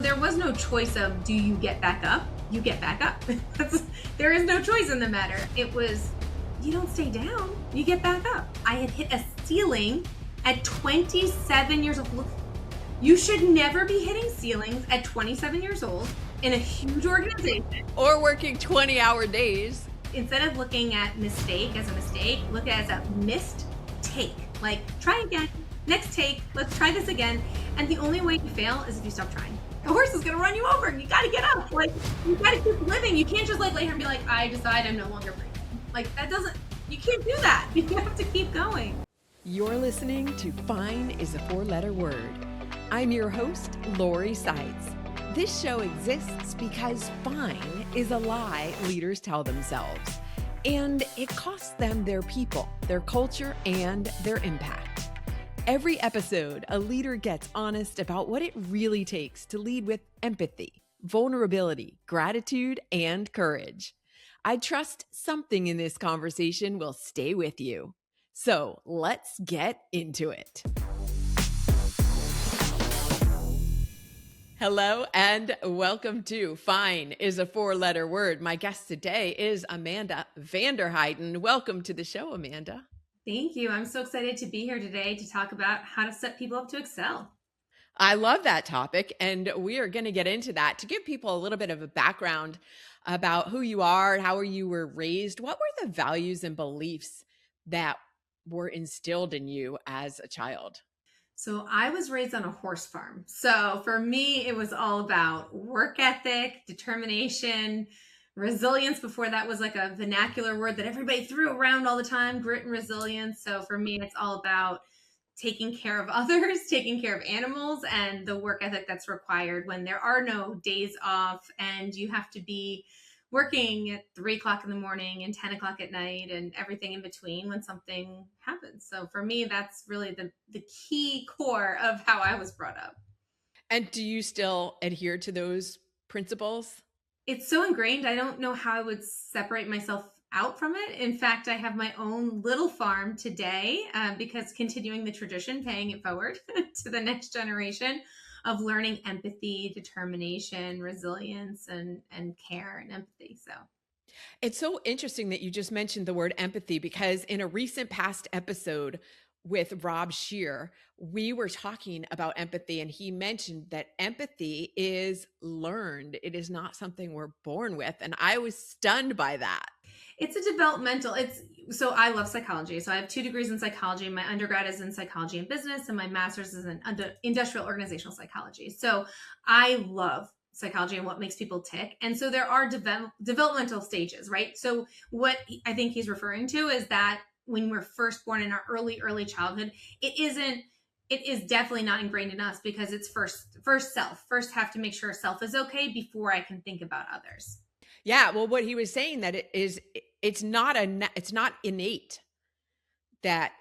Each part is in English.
there was no choice of, do you get back up? You get back up. There is no choice in the matter. It was, you don't stay down, you get back up. I had hit a ceiling at 27 years old. You should never be hitting ceilings at 27 years old in a huge organization. Or working 20-hour days. Instead of looking at mistake as a mistake, look at it as a missed take. Like, try again, next take, let's try this again. And the only way you fail is if you stop trying. The horse is gonna run you over and you gotta get up. Like, you gotta keep living. You can't just like lay here and be like, I decide I'm no longer breathing. Like, that doesn't, you can't do that. You have to keep going. You're listening to Fine is a Four-Letter Word. I'm your host, Lori Seitz. This show exists because fine is a lie leaders tell themselves, and it costs them their people, their culture, and their impact. Every episode, a leader gets honest about what it really takes to lead with empathy, vulnerability, gratitude, and courage. I trust something in this conversation will stay with you. So let's get into it. Hello and welcome to Fine is a Four-Letter Word. My guest today is Amanda Vander Heiden. Welcome to the show, Amanda. Thank you. I'm so excited to be here today to talk about how to set people up to excel. I love that topic, and we are going to get into that to give people a little bit of a background about who you are, how you were raised, what were the values and beliefs that were instilled in you as a child? So I was raised on a horse farm. So for me, it was all about work ethic, determination, resilience. Before that was like a vernacular word that everybody threw around all the time, grit and resilience. So for me, it's all about taking care of others, taking care of animals, and the work ethic that's required when there are no days off and you have to be working at 3 o'clock in the morning and 10 o'clock at night and everything in between when something happens. So for me, that's really the key core of how I was brought up. And do you still adhere to those principles? It's so ingrained. I don't know how I would separate myself out from it. In fact, I have my own little farm today because continuing the tradition, paying it forward to the next generation of learning empathy, determination, resilience, and care and empathy. So it's so interesting that you just mentioned the word empathy, because in a recent past episode with Rob Shear, we were talking about empathy, and he mentioned that empathy is learned. It is not something we're born with. And I was stunned by that. It's a developmental, so I love psychology. So I have 2 degrees in psychology. My undergrad is in psychology and business, and my master's is in industrial organizational psychology. So I love psychology and what makes people tick. And so there are developmental stages, right? So what I think he's referring to is that when we're first born in our early childhood, it is definitely not ingrained in us because it's first self. First have to make sure self is okay before I can think about others. Yeah, well, what he was saying that it's not innate, that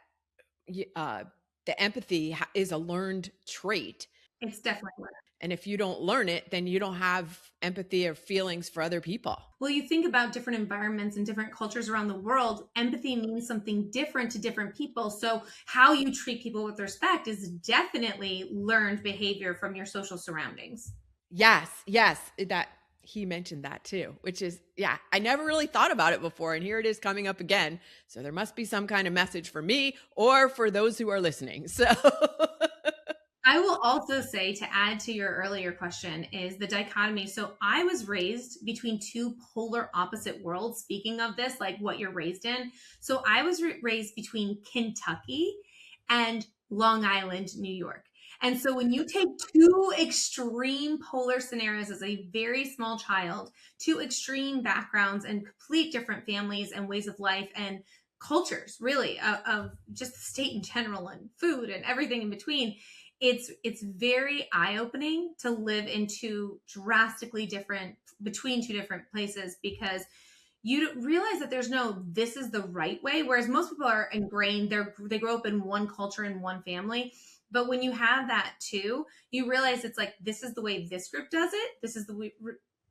the empathy is a learned trait. It's definitely learned. And if you don't learn it, then you don't have empathy or feelings for other people. Well, you think about different environments and different cultures around the world, empathy means something different to different people. So how you treat people with respect is definitely learned behavior from your social surroundings. Yes, that he mentioned that too, which is, yeah, I never really thought about it before. And here it is coming up again. So there must be some kind of message for me or for those who are listening. So I will also say, to add to your earlier question, is the dichotomy. So I was raised between 2 polar opposite worlds. Speaking of this, like what you're raised in. So I was raised between Kentucky and Long Island, New York. And so when you take 2 extreme polar scenarios as a very small child, 2 extreme backgrounds and complete different families and ways of life and cultures, really, of just the state in general and food and everything in between, it's very eye-opening to live in 2 drastically different, between 2 different places, because you realize that there's no, this is the right way. Whereas most people are ingrained, they grow up in one culture and one family. But when you have that too, you realize it's like, this is the way this group does it. This is the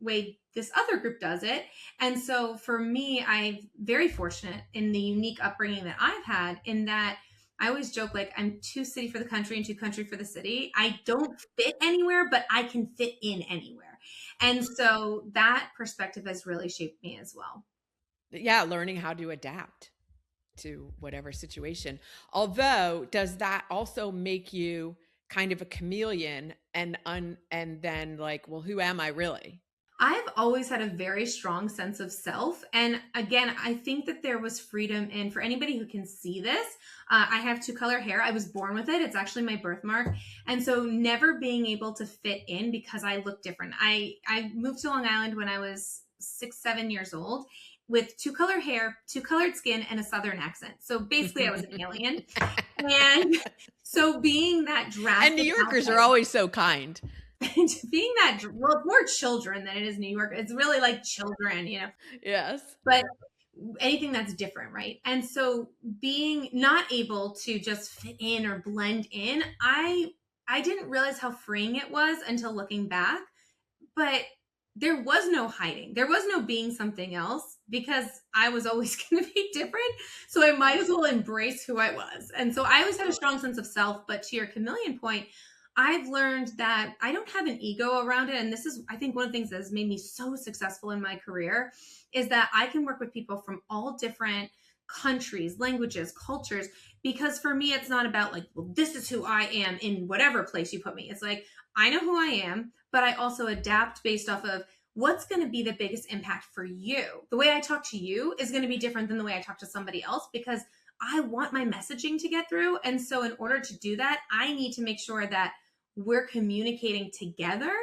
way this other group does it. And so for me, I'm very fortunate in the unique upbringing that I've had, in that I always joke like I'm too city for the country and too country for the city. I don't fit anywhere, but I can fit in anywhere. And so that perspective has really shaped me as well. Yeah, learning how to adapt to whatever situation. Although, does that also make you kind of a chameleon and then like, well, who am I really? I've always had a very strong sense of self. And again, I think that there was freedom in, for anybody who can see this, I have two color hair. I was born with it. It's actually my birthmark. And so never being able to fit in because I look different. I moved to Long Island when I was 6, 7 years old with two color hair, two colored skin, and a Southern accent. So basically I was an alien. And so being that And New drastic Yorkers are outside, always so kind. being that, well, it's more children than it is New York. It's really like children, Yes. but anything that's different, right? And so being not able to just fit in or blend in, I didn't realize how freeing it was until looking back. But there was no hiding. There was no being something else because I was always going to be different. So I might as well embrace who I was. And so I always had a strong sense of self. But to your chameleon point, I've learned that I don't have an ego around it. And this is, I think, one of the things that has made me so successful in my career is that I can work with people from all different countries, languages, cultures, because for me, it's not about like, well, this is who I am in whatever place you put me. It's like, I know who I am, but I also adapt based off of what's going to be the biggest impact for you. The way I talk to you is going to be different than the way I talk to somebody else because I want my messaging to get through. And so in order to do that, I need to make sure that we're communicating together.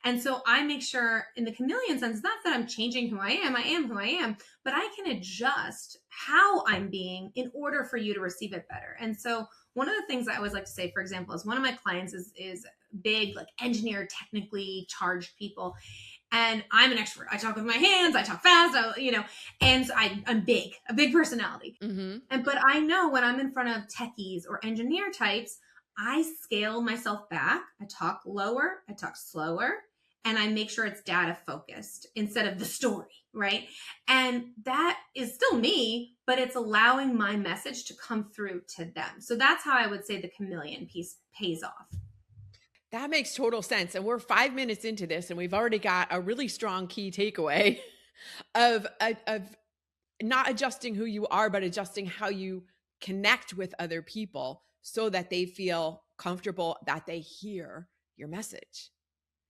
And so I make sure in the chameleon sense, not that I'm changing who I am who I am, but I can adjust how I'm being in order for you to receive it better. And so one of the things I always like to say, for example, is one of my clients is big, like engineer, technically charged people. And I'm an extrovert. I talk with my hands, I talk fast, and so I'm big, a big personality. Mm-hmm. But I know when I'm in front of techies or engineer types, I scale myself back. I talk lower, I talk slower, and I make sure it's data focused instead of the story, right? And that is still me, but it's allowing my message to come through to them. So that's how I would say the chameleon piece pays off. That makes total sense. And we're 5 minutes into this, and we've already got a really strong key takeaway of not adjusting who you are, but adjusting how you connect with other people so that they feel comfortable, that they hear your message.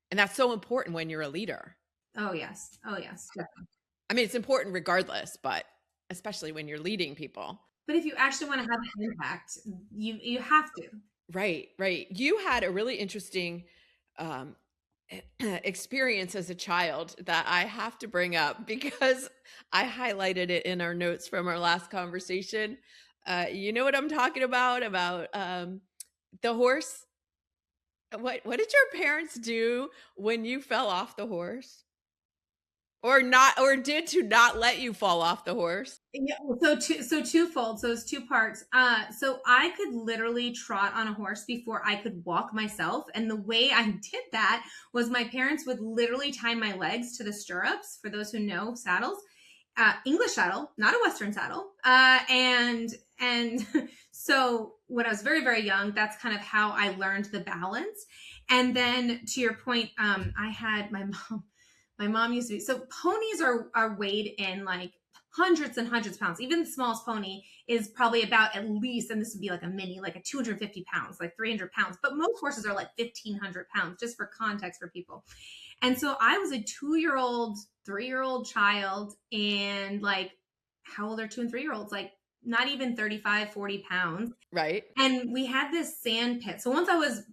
And that's so important when you're a leader. Oh, yes. Oh, yes. Definitely. I mean, it's important regardless, but especially when you're leading people. But if you actually want to have an impact, you have to. Right, right. You had a really interesting experience as a child that I have to bring up because I highlighted it in our notes from our last conversation. You know what I'm talking about the horse? What did your parents do when you fell off the horse? Or did to not let you fall off the horse? Yeah, so twofold. So it's two parts. So I could literally trot on a horse before I could walk myself. And the way I did that was my parents would literally tie my legs to the stirrups. For those who know saddles, English saddle, not a Western saddle. And so when I was very, very young, that's kind of how I learned the balance. And then to your point, I had my mom used to be, so ponies are weighed in like hundreds and hundreds of pounds. Even the smallest pony is probably about at least, and this would be like a mini, like a 250 pounds, like 300 pounds. But most horses are like 1,500 pounds, just for context for people. And so I was a 2-year-old, 3-year-old child, and like, how old are 2 and 3-year-olds? Like not even 35, 40 pounds. Right. And we had this sand pit. So once I was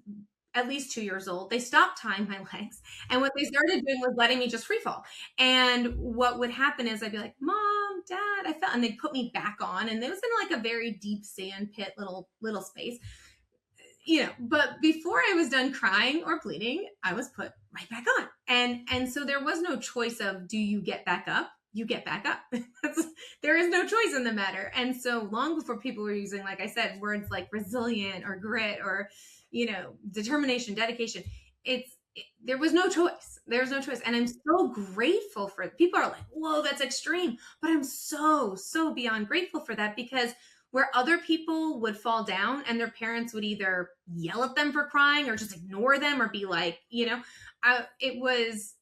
at least 2 years old, they stopped tying my legs. And what they started doing was letting me just free fall. And what would happen is I'd be like, Mom, Dad, I fell. And they'd put me back on. And it was in like a very deep sand pit, little space. But before I was done crying or bleeding, I was put right back on. And so there was no choice of, do you get back up? You get back up. There is no choice in the matter. And so long before people were using, like I said, words like resilient or grit or, determination, dedication, there was no choice. There's no choice. And I'm so grateful for it. People are like, whoa, that's extreme. But I'm so, so beyond grateful for that because where other people would fall down and their parents would either yell at them for crying or just ignore them or be like, it was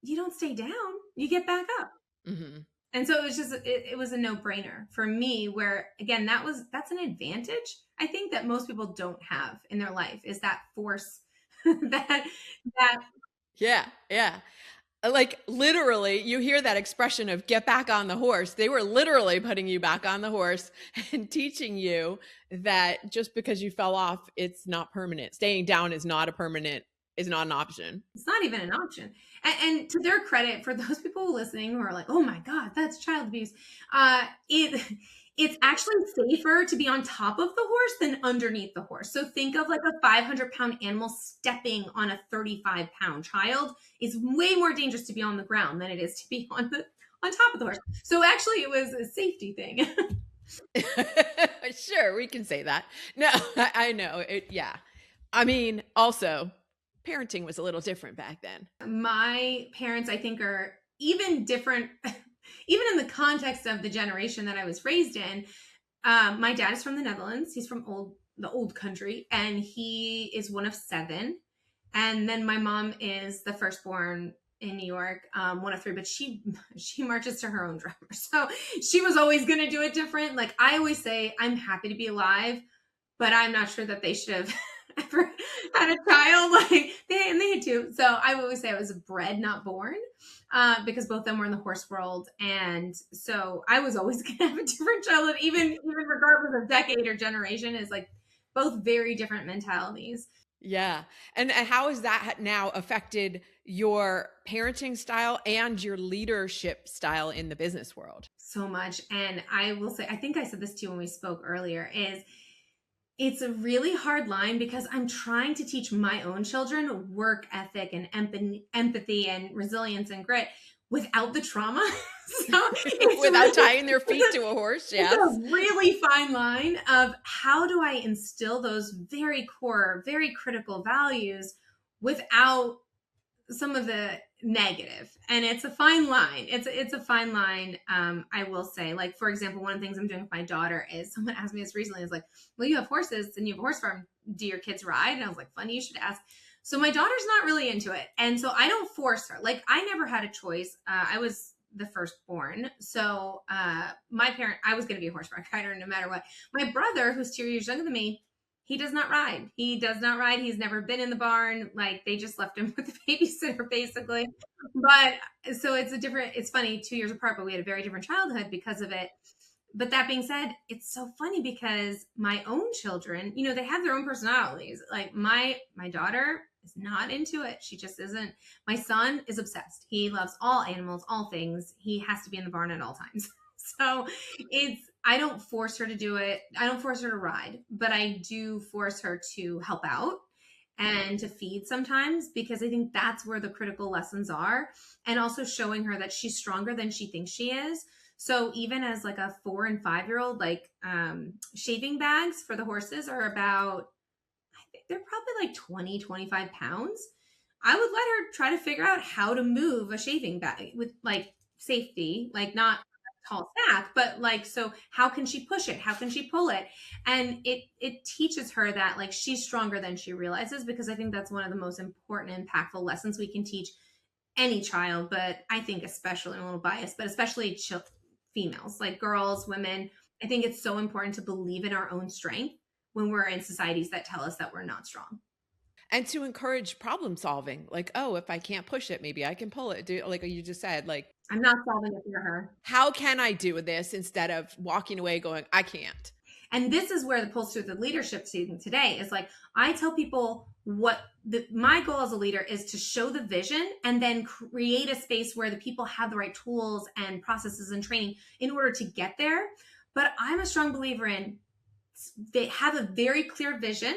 you don't stay down, you get back up. Mm-hmm. And so it was a no-brainer for me, where again, that's an advantage I think that most people don't have in their life, is that force that that Yeah, yeah. Like literally, you hear that expression of get back on the horse. They were literally putting you back on the horse and teaching you that just because you fell off, it's not permanent. Staying down is not an option. it's not even an option. And to their credit, for those people listening who are like, "Oh my God, that's child abuse," it's actually safer to be on top of the horse than underneath the horse. So think of like a 500-pound animal stepping on a 35-pound child. It's way more dangerous to be on the ground than it is to be on top of the horse. So actually, it was a safety thing. Sure, we can say that. No, I know it. Yeah. I mean, also, parenting was a little different back then. My parents, I think, are even different, even in the context of the generation that I was raised in. My dad is from the Netherlands. He's from the old country, and he is one of 7. And then my mom is the firstborn in New York, one of 3, but she marches to her own drummer. So she was always going to do it different. Like I always say, I'm happy to be alive, but I'm not sure that they should have ever had a child. Like they had 2. So I always say I was bred, not born, because both of them were in the horse world. And so I was always going to have a different childhood, even regardless of decade or generation. Is like both very different mentalities. Yeah. And how has that now affected your parenting style and your leadership style in the business world? So much. And I will say, I think I said this too when we spoke earlier, is it's a really hard line because I'm trying to teach my own children work ethic and empathy and resilience and grit without the trauma. So without tying their feet to a horse. Yes. It's a really fine line of how do I instill those very core, very critical values without some of the negative. And it's a fine line. It's a fine line. I will say, like, for example, one of the things I'm doing with my daughter is, someone asked me this recently, is like, well, you have horses and you have a horse farm. Do your kids ride? And I was like, funny you should ask. So my daughter's not really into it. And so I don't force her. Like, I never had a choice. I was the firstborn. So I was going to be a horseback rider no matter what. My brother, who's 2 years younger than me, he does not ride. He does not ride. He's never been in the barn. Like, they just left him with the babysitter, basically. But so it's funny, 2 years apart, but we had a very different childhood because of it. But that being said, it's so funny because my own children, they have their own personalities. Like my daughter is not into it. She just isn't. My son is obsessed. He loves all animals, all things. He has to be in the barn at all times. So I don't force her to do it. I don't force her to ride, but I do force her to help out and to feed sometimes, because I think that's where the critical lessons are. And also showing her that she's stronger than she thinks she is. So even as like a 4 and 5-year-old, like shaving bags for the horses are about, I think they're probably like 20, 25 pounds. I would let her try to figure out how to move a shaving bag with like safety, like not tall stack, but like, so how can she push it? How can she pull it? And it teaches her that like she's stronger than she realizes, because I think that's one of the most important, impactful lessons we can teach any child, but I think especially, I'm a little biased, but especially females, like girls, women. I think it's so important to believe in our own strength when we're in societies that tell us that we're not strong. And to encourage problem solving, like, oh, if I can't push it, maybe I can pull it. Like you just said, like, I'm not solving it for her. How can I do this, instead of walking away going, I can't. And this is where the pulse through the leadership season today is like, I tell people my goal as a leader is to show the vision and then create a space where the people have the right tools and processes and training in order to get there. But I'm a strong believer in, they have a very clear vision,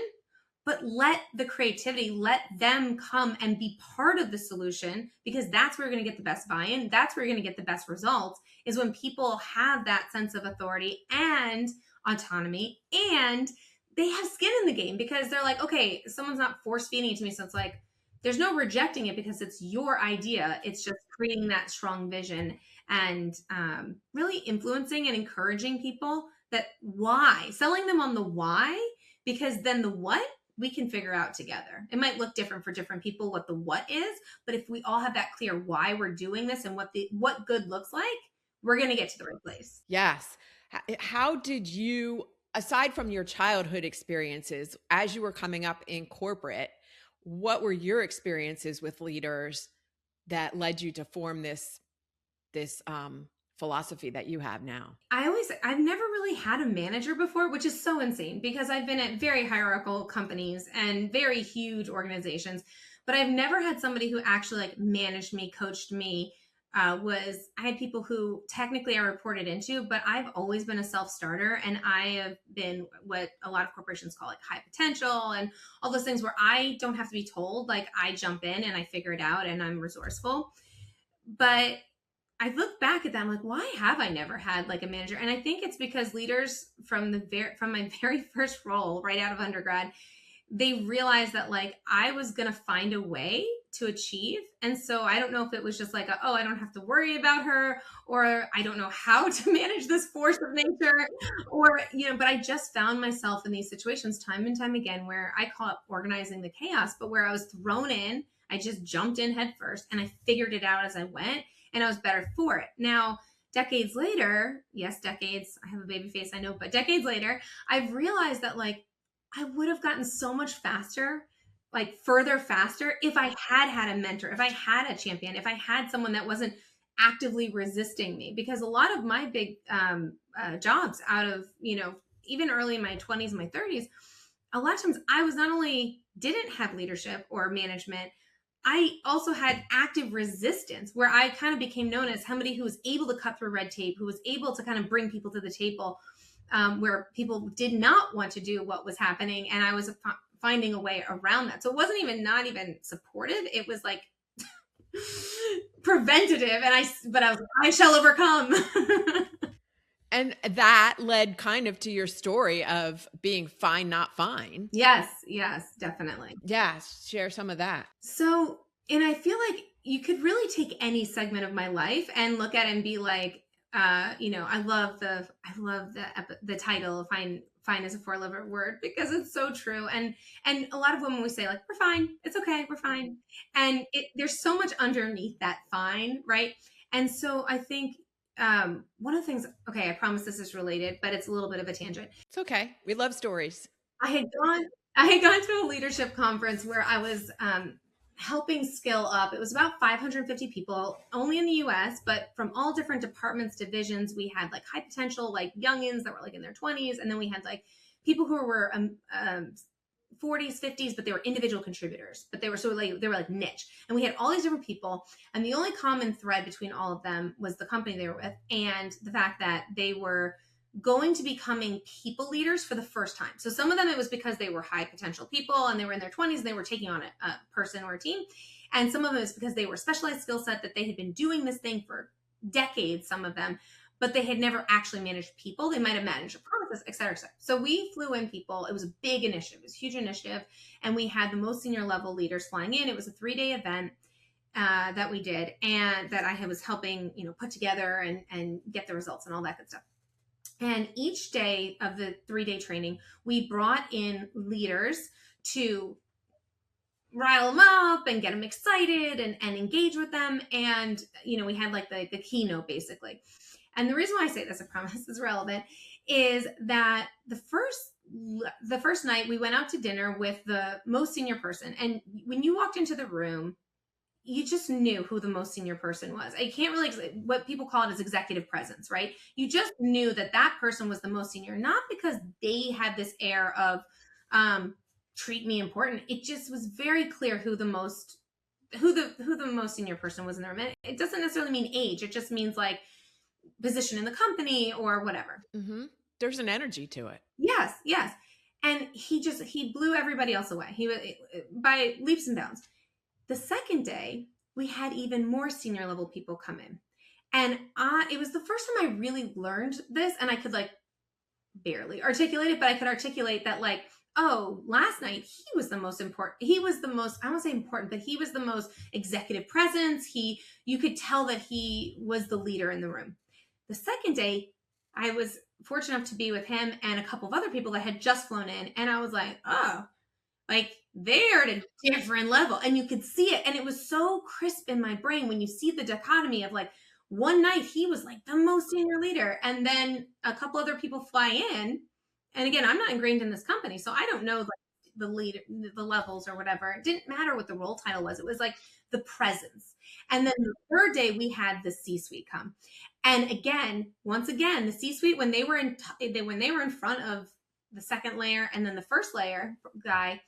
but let the creativity, let them come and be part of the solution, because that's where you're going to get the best buy-in. That's where you're going to get the best results, is when people have that sense of authority and autonomy, and they have skin in the game, because they're like, okay, someone's not force feeding it to me. So it's like, there's no rejecting it because it's your idea. It's just creating that strong vision and really influencing and encouraging people that why, selling them on the why, because then the what we can figure out together. It might look different for different people what the what is, but if we all have that clear why we're doing this and what good looks like, we're going to get to the right place. Yes. How did you, aside from your childhood experiences, as you were coming up in corporate, what were your experiences with leaders that led you to form this philosophy that you have now? I've never really had a manager before, which is so insane because I've been at very hierarchical companies and very huge organizations, but I've never had somebody who actually like managed me, coached me. I had people who technically I reported into, but I've always been a self-starter, and I have been what a lot of corporations call like high potential and all those things where I don't have to be told, like I jump in and I figure it out and I'm resourceful. But I look back at that, I'm like, why have I never had like a manager? And I think it's because leaders from my very first role right out of undergrad, they realized that like I was going to find a way to achieve. And so I don't know if it was just like, oh, I don't have to worry about her, or I don't know how to manage this force of nature, or, but I just found myself in these situations time and time again where I call it organizing the chaos, but where I was thrown in, I just jumped in head first and I figured it out as I went, and I was better for it. Now, decades later, yes, decades, I have a baby face, I know, but decades later, I've realized that like I would have gotten so much faster, like further faster, if I had had a mentor, if I had a champion, if I had someone that wasn't actively resisting me. Because a lot of my big jobs out of, even early in my 20s, my 30s, a lot of times I was not only didn't have leadership or management, I also had active resistance where I kind of became known as somebody who was able to cut through red tape, who was able to kind of bring people to the table where people did not want to do what was happening. And I was finding a way around that. So it wasn't even not even supportive. It was like preventative. But I was like, I shall overcome. And that led kind of to your story of being fine, not fine. Yes, definitely. Yeah, share some of that. So, and I feel like you could really take any segment of my life and look at it and be like, I love the title fine is a four-letter word because it's so true. And a lot of women we say like, we're fine. It's okay. We're fine. And there's so much underneath that fine. Right. And so I think, one of the things, okay, I promise this is related, but it's a little bit of a tangent. It's okay. We love stories. I had gone to a leadership conference where I was, helping scale up. It was about 550 people, only in the US, but from all different departments, divisions. We had like high potential, like youngins that were like in their 20s. And then we had like people who were 40s, 50s, but they were individual contributors, but they were like niche. And we had all these different people. And the only common thread between all of them was the company they were with and the fact that they were going to becoming people leaders for the first time. So some of them, it was because they were high potential people and they were in their 20s and they were taking on a person or a team. And some of them is because they were specialized skill set that they had been doing this thing for decades, some of them, but they had never actually managed people. They might have managed a process, et cetera, et cetera. So we flew in people. It was a big initiative. It was a huge initiative. And we had the most senior level leaders flying in. It was a 3-day event that we did and that I was helping, put together and get the results and all that good stuff. And each day of the 3-day training, we brought in leaders to rile them up and get them excited and engage with them. And, we had like the keynote basically. And the reason why I say this, I promise is relevant, is that the first night we went out to dinner with the most senior person. And when you walked into the room, you just knew who the most senior person was. I can't really, what people call it is executive presence, right? You just knew that person was the most senior, not because they had this air of treat me important. It just was very clear who the most senior person was in the room. And it doesn't necessarily mean age. It just means like position in the company or whatever. Mm-hmm. There's an energy to it. Yes. And he blew everybody else away. He was by leaps and bounds. The second day, we had even more senior level people come in. And it was the first time I really learned this, and I could like barely articulate it, but I could articulate that like, oh, last night he was the most important. He was the most, I won't say important, but he was the most executive presence. You could tell that he was the leader in the room. The second day, I was fortunate enough to be with him and a couple of other people that had just flown in. And I was like, oh, like they're at a different level. And you could see it. And it was so crisp in my brain when you see the dichotomy of like one night he was like the most senior leader. And then a couple other people fly in. And again, I'm not ingrained in this company, so I don't know like the leader, the levels or whatever. It didn't matter what the role title was. It was like the presence. And then the third day we had the C-suite come. And again, once again, the C-suite, when they were in front of the second layer and then the first layer guy,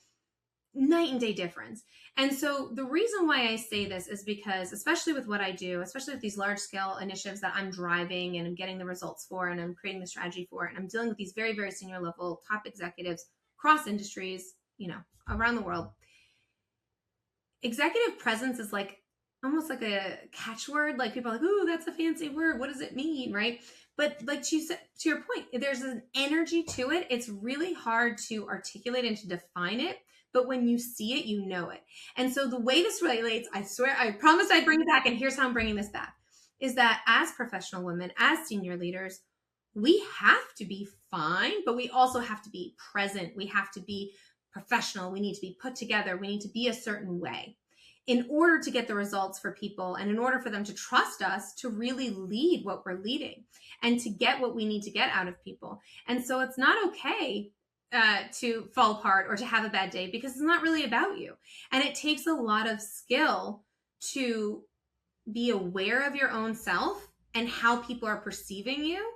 night and day difference. And so the reason why I say this is because, especially with what I do, especially with these large scale initiatives that I'm driving and I'm getting the results for, and I'm creating the strategy for, and I'm dealing with these very, very senior level top executives across industries, around the world. Executive presence is like almost like a catchword. Like people are like, ooh, that's a fancy word. What does it mean? Right. But like you said, to your point, there's an energy to it. It's really hard to articulate and to define it. But when you see it, you know it. And so the way this relates, I swear, I promised I'd bring it back. And here's how I'm bringing this back, is that as professional women, as senior leaders, we have to be fine, but we also have to be present. We have to be professional. We need to be put together. We need to be a certain way in order to get the results for people and in order for them to trust us to really lead what we're leading and to get what we need to get out of people. And so it's not okay to fall apart or to have a bad day because it's not really about you. And it takes a lot of skill to be aware of your own self and how people are perceiving you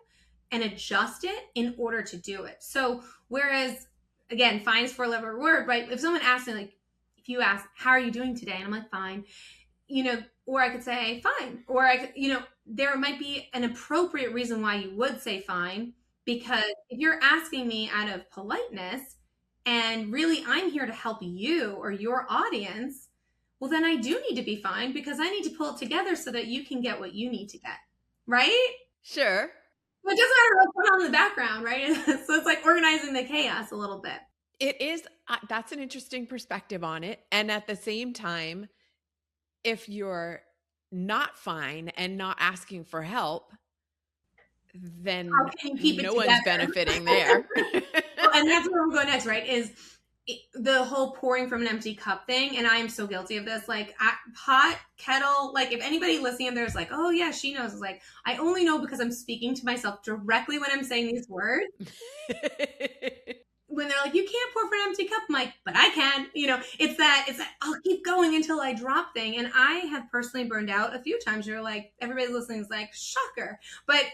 and adjust it in order to do it. So whereas, again, fine is 4-letter word, right? If someone asks me, like, if you ask, how are you doing today? And I'm like, fine, or I could say fine, or I could, there might be an appropriate reason why you would say fine, because if you're asking me out of politeness and really I'm here to help you or your audience, well, then I do need to be fine because I need to pull it together so that you can get what you need to get. Right? Sure. Well, it doesn't matter what's going on in the background, right? So it's like organizing the chaos a little bit. It is. That's an interesting perspective on it. And at the same time, if you're not fine and not asking for help, then no one's benefiting there. Well, and that's where we'll go next, right? Is the whole pouring from an empty cup thing. And I am so guilty of this. Like pot, kettle, like if anybody listening there's like, oh yeah, she knows. It's like, I only know because I'm speaking to myself directly when I'm saying these words. When they're like, you can't pour from an empty cup, I'm like, but I can. It's that I'll keep going until I drop thing. And I have personally burned out a few times. You're like, everybody listening is like, shocker. But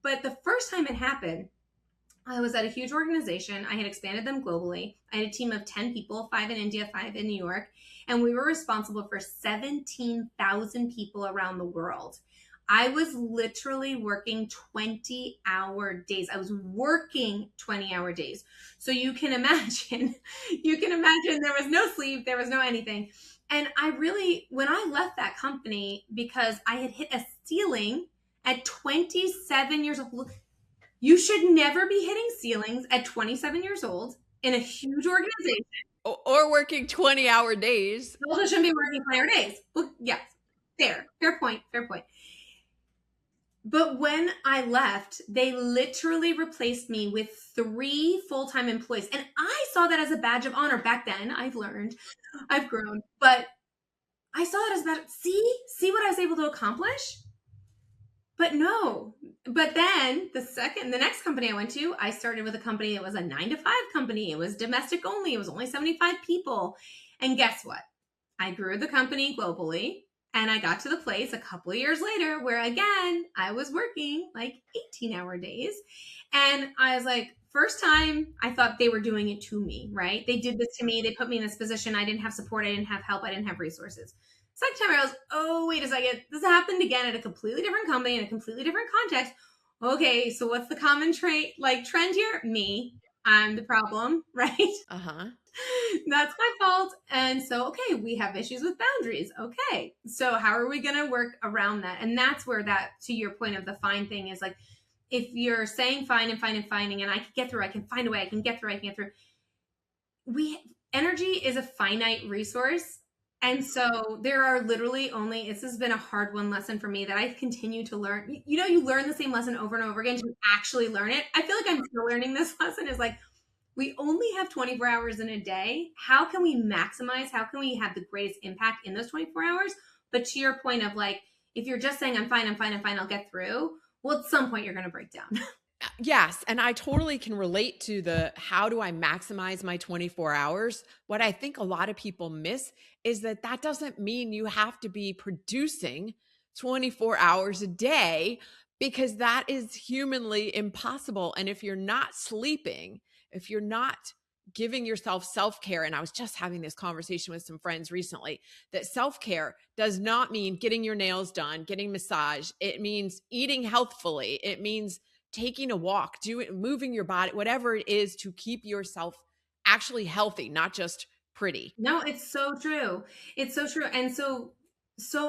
the first time it happened, I was at a huge organization. I had expanded them globally. I had a team of 10 people, 5 in India, 5 in New York. And we were responsible for 17,000 people around the world. I was literally working 20-hour days. I was working 20-hour days. So you can imagine there was no sleep, there was no anything. And when I left that company, because I had hit a ceiling at 27 years old, you should never be hitting ceilings at 27 years old in a huge organization. Or working 20-hour days. Well, they shouldn't be working 20-hour days. Well, yes, fair point. But when I left, they literally replaced me with 3 full-time employees. And I saw that as a badge of honor back then. I've learned, I've grown, but I saw it as that. See what I was able to accomplish? But no. But then the next company I went to, I started with a company that was a 9-to-5 company. It was domestic only. It was only 75 people. And guess what? I grew the company globally. And I got to the place a couple of years later where, again, I was working like 18-hour days. And I was like, first time, I thought they were doing it to me, right? They did this to me. They put me in this position. I didn't have support. I didn't have help. I didn't have resources. Second time, I was, oh, wait a second. This happened again at a completely different company in a completely different context. Okay, so what's the common trend here? Me. I'm the problem, right? Uh-huh. That's my fault. And so, okay, we have issues with boundaries. Okay. So how are we going to work around that? And that's where that, to your point of the fine thing, is like, if you're saying fine and finding, and I can get through, I can find a way, I can get through. Energy is a finite resource. And so there are literally only, this has been a hard one lesson for me that I continue to learn. You know, you learn the same lesson over and over again to actually learn it. I feel like I'm still learning this lesson is like, we only have 24 hours in a day. How can we maximize? How can we have the greatest impact in those 24 hours? But to your point of like, if you're just saying, I'm fine, I'm fine, I'm fine, I'll get through, well, at some point you're going to break down. Yes, and I totally can relate to the how do I maximize my 24 hours? What I think a lot of people miss is that that doesn't mean you have to be producing 24 hours a day because that is humanly impossible. And if you're not sleeping, if you're not giving yourself self-care, and I was just having this conversation with some friends recently, that self-care does not mean getting your nails done, getting massage. It means eating healthfully. It means taking a walk, moving your body, whatever it is to keep yourself actually healthy, not just pretty. No, it's so true. It's so true. And so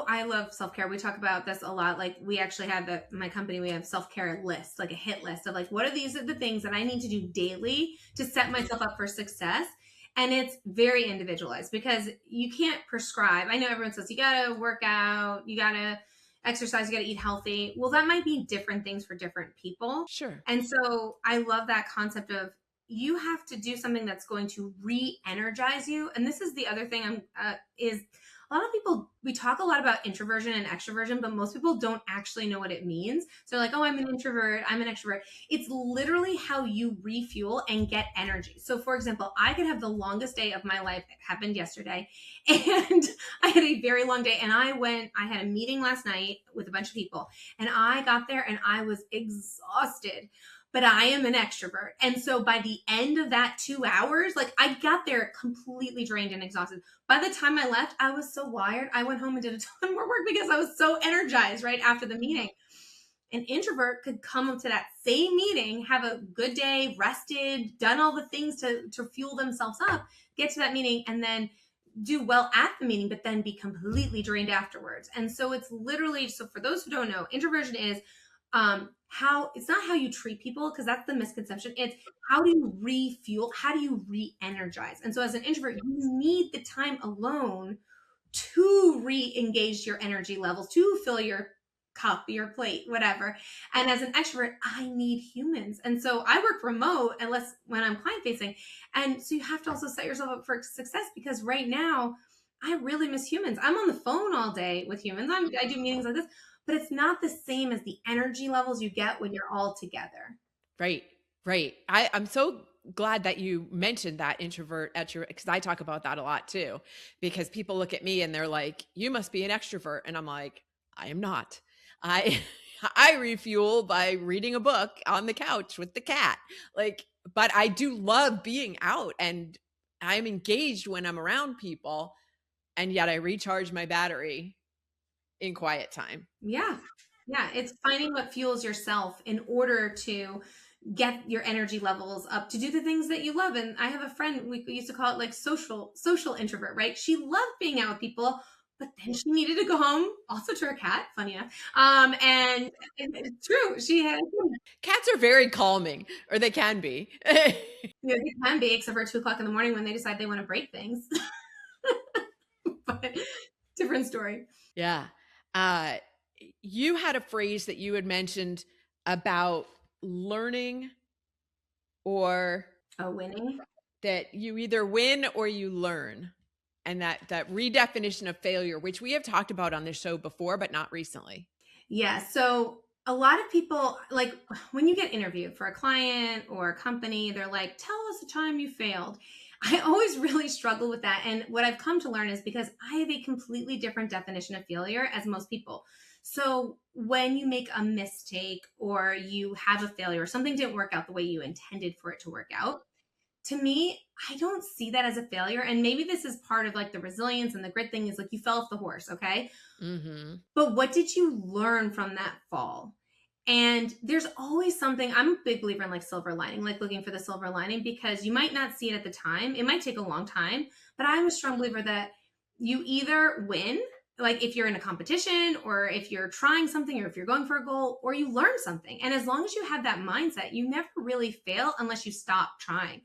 I love self-care. We talk about this a lot. Like we actually have my company, we have self-care lists, like a hit list of like, what are these are the things that I need to do daily to set myself up for success? And it's very individualized because you can't prescribe. I know everyone says you gotta work out, you gotta exercise, you gotta eat healthy. Well, that might be different things for different people. Sure. And so I love that concept of you have to do something that's going to re-energize you. And this is the other thing is a lot of people, we talk a lot about introversion and extroversion, but most people don't actually know what it means. So like, oh, I'm an introvert, I'm an extrovert. It's literally how you refuel and get energy. So for example, I could have the longest day of my life. It happened yesterday. And I had a very long day and I had a meeting last night with a bunch of people and I got there and I was exhausted, but I am an extrovert. And so by the end of that 2 hours, like I got there completely drained and exhausted. By the time I left, I was so wired. I went home and did a ton more work because I was so energized right after the meeting. An introvert could come up to that same meeting, have a good day, rested, done all the things to fuel themselves up, get to that meeting, and then do well at the meeting, but then be completely drained afterwards. And so it's literally, so for those who don't know, introversion is how it's not how you treat people because that's the misconception. It's how do you refuel, how do you re-energize. And so as an introvert you need the time alone to re-engage your energy levels, to fill your cup, your plate, whatever. And as an extrovert I need humans, and so I work remote unless when I'm client facing. And so you have to also set yourself up for success because right now I really miss humans. I'm on the phone all day with humans. I do meetings like this, but it's not the same as the energy levels you get when you're all together. Right. Right. I'm so glad that you mentioned that introvert because I talk about that a lot too, because people look at me and they're like, you must be an extrovert. And I'm like, I am not. I I refuel by reading a book on the couch with the cat. Like, but I do love being out and I'm engaged when I'm around people, and yet I recharge my battery in quiet time. Yeah. Yeah. It's finding what fuels yourself in order to get your energy levels up to do the things that you love. And I have a friend, we used to call it like social introvert, right? She loved being out with people, but then she needed to go home, also to her cat, funny enough. And it's true. She had, Cats are very calming, or they can be. they can be, except for 2 o'clock in the morning when they decide they want to break things. But different story. Yeah. Uh, you had a phrase that you had mentioned about learning or Winning. that you either win or you learn. And that redefinition of failure, which we have talked about on this show before, but not recently. Yeah. So a lot of people, like when you get interviewed for a client or a company, they're like, tell us a time you failed. I always really struggle with that. And what I've come to learn is because I have a completely different definition of failure as most people. So when you make a mistake or you have a failure or something didn't work out the way you intended for it to work out, to me, I don't see that as a failure. And maybe this is part of like the resilience and the grit thing is like you fell off the horse. Okay. Mm-hmm. But what did you learn from that fall? And there's always something. I'm a big believer in like silver lining, like looking for the silver lining, because you might not see it at the time. It might take a long time, but I'm a strong believer that you either win, like if you're in a competition or if you're trying something or if you're going for a goal, or you learn something. And as long as you have that mindset, you never really fail unless you stop trying.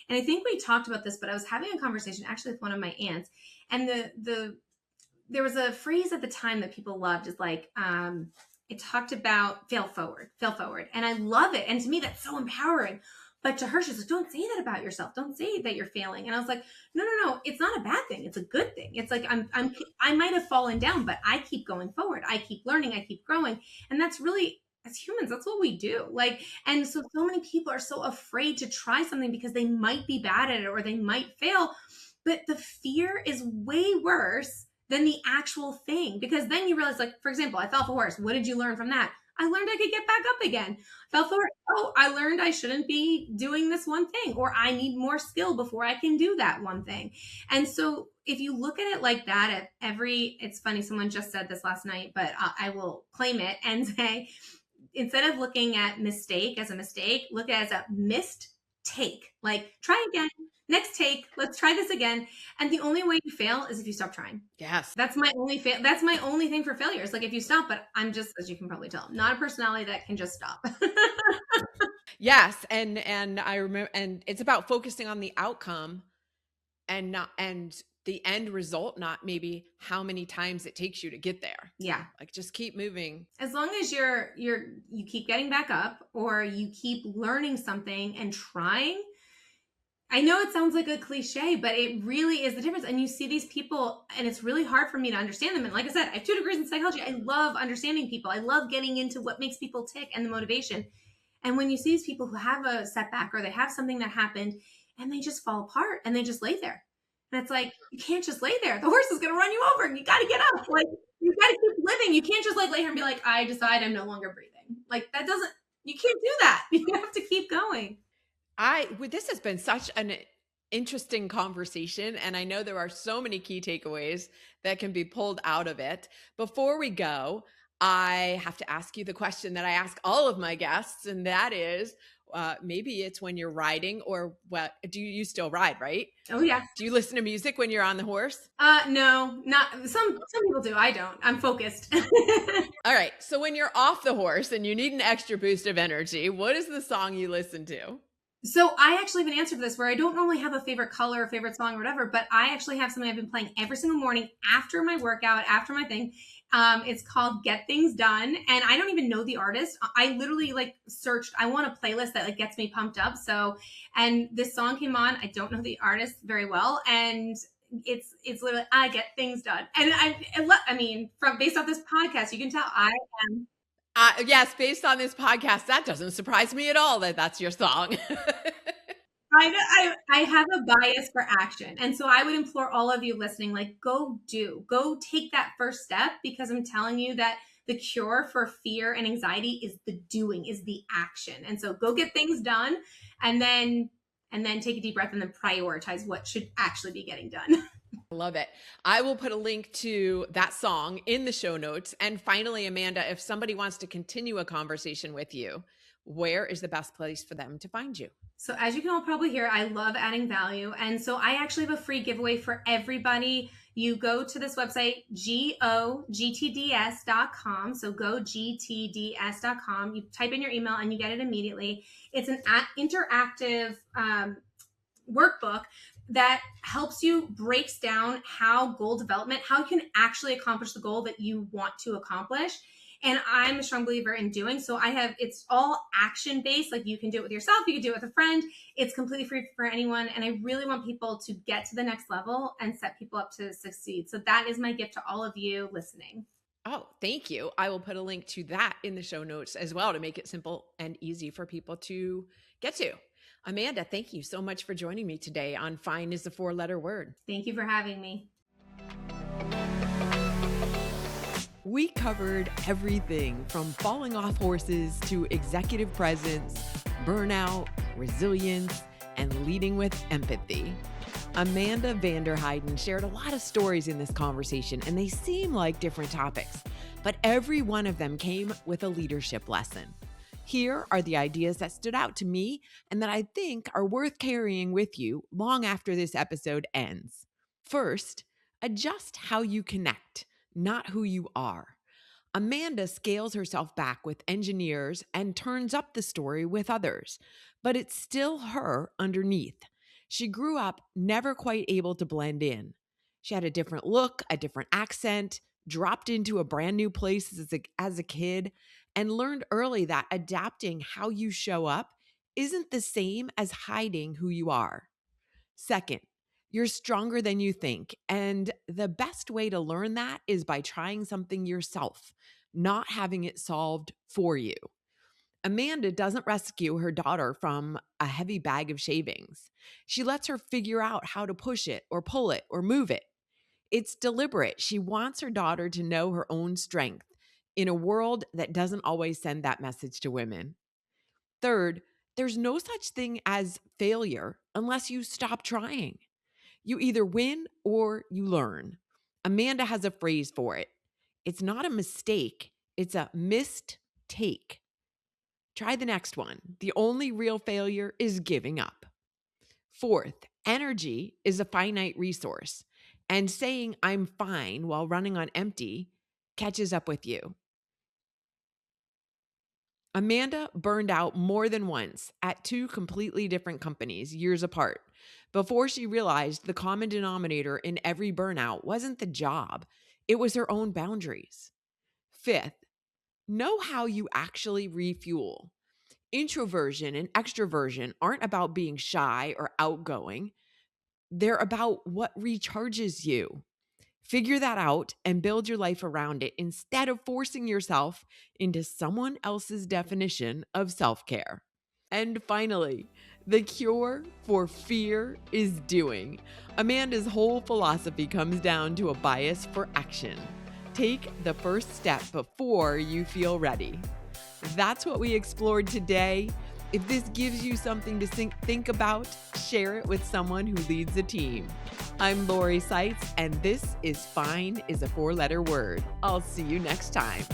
And I think we talked about this, but I was having a conversation actually with one of my aunts, And there was a phrase at the time that people loved, is like, it talked about fail forward. And I love it. And to me, that's so empowering. But to her, she's like, don't say that about yourself. Don't say that you're failing. And I was like, no. It's not a bad thing. It's a good thing. It's like, I might have fallen down, but I keep going forward. I keep learning. I keep growing. And that's really, as humans, that's what we do. Like, and so many people are so afraid to try something because they might be bad at it or they might fail. But the fear is way worse than the actual thing, because then you realize, like, for example, I fell off a horse. What did you learn from that? I learned I could get back up again. Fell forward. Oh, I learned I shouldn't be doing this one thing, or I need more skill before I can do that one thing. And so if you look at it like that, it's funny, someone just said this last night, but I will claim it and say, instead of looking at mistake as a mistake, look at it as a missed take. Like, try again. Next take, let's try this again. And the only way you fail is if you stop trying. Yes. That's my only that's my only thing for failure. It's like, if you stop, but I'm just, as you can probably tell, not a personality that can just stop. Yes. And I remember, and it's about focusing on the outcome and the end result, not maybe how many times it takes you to get there. Yeah. Like, just keep moving. As long as you keep getting back up, or you keep learning something and trying. I know it sounds like a cliche, but it really is the difference. And you see these people, and it's really hard for me to understand them. And like I said, I have 2 degrees in psychology. I love understanding people. I love getting into what makes people tick and the motivation. And when you see these people who have a setback, or they have something that happened, and they just fall apart and they just lay there. And it's like, you can't just lay there. The horse is going to run you over, and you got to get up. Like, you got to keep living. You can't just like lay here and be like, I decide I'm no longer breathing. Like, you can't do that. You have to keep going. This has been such an interesting conversation, and I know there are so many key takeaways that can be pulled out of it. Before we go, I have to ask you the question that I ask all of my guests, and that is, maybe it's when you're riding, or what? Do you still ride, right? Oh yeah. Do you listen to music when you're on the horse? No, not some people do. I don't. I'm focused. All right. So when you're off the horse and you need an extra boost of energy, what is the song you listen to? So I actually have an answer for this, where I don't normally have a favorite color, favorite song, or whatever, but I actually have something I've been playing every single morning after my workout, after my thing. It's called Get Things Done. And I don't even know the artist. I literally searched, I want a playlist that gets me pumped up. So, and this song came on. I don't know the artist very well. And it's literally, I get things done. And I mean, based off this podcast, you can tell I am. Yes, based on this podcast, that doesn't surprise me at all that that's your song. I have a bias for action. And so I would implore all of you listening, go take that first step, because I'm telling you that the cure for fear and anxiety is the doing, is the action. And so go get things done, and then take a deep breath, and then prioritize what should actually be getting done. Love it. I will put a link to that song in the show notes. And finally, Amanda, if somebody wants to continue a conversation with you, where is the best place for them to find you? So as you can all probably hear, I love adding value. And so I actually have a free giveaway for everybody. You go to this website, gogtds.com. So gogtds.com. You type in your email and you get it immediately. It's an interactive workbook that helps you, breaks down how goal development, how you can actually accomplish the goal that you want to accomplish. And I'm a strong believer in doing. So it's all action based. Like, you can do it with yourself. You can do it with a friend. It's completely free for anyone. And I really want people to get to the next level and set people up to succeed. So that is my gift to all of you listening. Oh, thank you. I will put a link to that in the show notes as well, to make it simple and easy for people to get to. Amanda, thank you so much for joining me today on Fine is a 4-letter word. Thank you for having me. We covered everything from falling off horses to executive presence, burnout, resilience, and leading with empathy. Amanda Heiden shared a lot of stories in this conversation, and they seem like different topics, but every one of them came with a leadership lesson. Here are the ideas that stood out to me and that I think are worth carrying with you long after this episode ends. First, adjust how you connect, not who you are. Amanda scales herself back with engineers and turns up the story with others, but it's still her underneath. She grew up never quite able to blend in. She had a different look, a different accent, dropped into a brand new place as a kid, and learned early that adapting how you show up isn't the same as hiding who you are. Second, you're stronger than you think. And the best way to learn that is by trying something yourself, not having it solved for you. Amanda doesn't rescue her daughter from a heavy bag of shavings. She lets her figure out how to push it or pull it or move it. It's deliberate. She wants her daughter to know her own strength in a world that doesn't always send that message to women. Third, there's no such thing as failure unless you stop trying. You either win or you learn. Amanda has a phrase for it. It's not a mistake, it's a missed take. Try the next one. The only real failure is giving up. Fourth, energy is a finite resource, and saying I'm fine while running on empty catches up with you. Amanda burned out more than once at two completely different companies years apart before she realized the common denominator in every burnout wasn't the job, it was her own boundaries. Fifth, know how you actually refuel. Introversion and extroversion aren't about being shy or outgoing. They're about what recharges you. Figure that out and build your life around it instead of forcing yourself into someone else's definition of self-care. And finally, the cure for fear is doing. Amanda's whole philosophy comes down to a bias for action. Take the first step before you feel ready. That's what we explored today. If this gives you something to think about, share it with someone who leads a team. I'm Lori Seitz, and this is Fine is a 4-letter word. I'll see you next time.